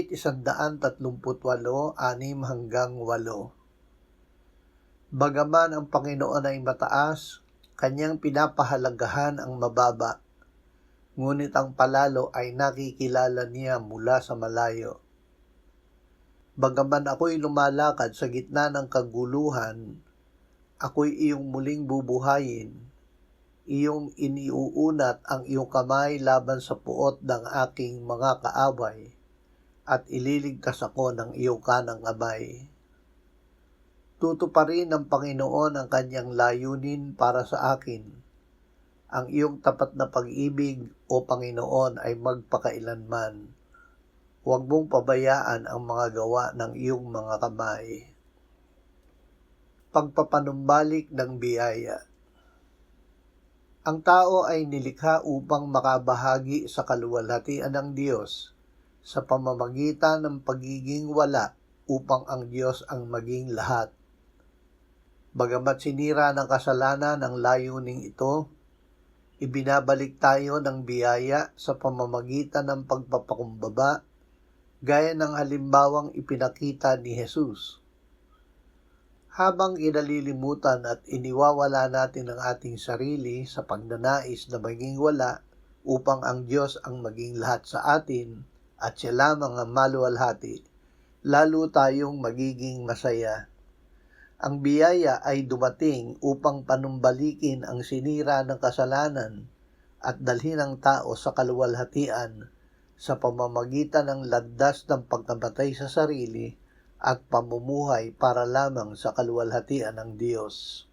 Awit 138:6-8. Bagaman ang Panginoon ay mataas, kanyang pinapahalagahan ang mababa, ngunit ang palalo ay nakikilala niya mula sa malayo. Bagaman ako'y lumalakad sa gitna ng kaguluhan, ako'y iyong muling bubuhayin, iyong iniuunat ang iyong kamay laban sa puot ng aking mga kaaway, at ililigtas ako ng iyong kanang kamay. Tutuparin ng Panginoon ang kanyang layunin para sa akin. Ang iyong tapat na pag-ibig, o Panginoon, ay magpakailanman. Huwag mong pabayaan ang mga gawa ng iyong mga kamay. Pagpapanumbalik ng biyaya. Ang tao ay nilikha upang makabahagi sa kaluwalhatian ng Diyos sa pamamagitan ng pagiging wala upang ang Diyos ang maging lahat. Bagamat sinira ng kasalanan ang layuning ito, ibinabalik tayo ng biyaya sa pamamagitan ng pagpapakumbaba, gaya ng halimbawang ipinakita ni Jesus. Habang inalilimutan at iniwawala natin ang ating sarili sa pagnanais na maging wala upang ang Diyos ang maging lahat sa atin at siya lamang ang maluwalhati, lalo tayong magiging masaya. Ang biyaya ay dumating upang panumbalikin ang sinira ng kasalanan at dalhin ang tao sa kaluwalhatian sa pamamagitan ng landas ng pagkamatay sa sarili at pamumuhay para lamang sa kaluwalhatian ng Diyos.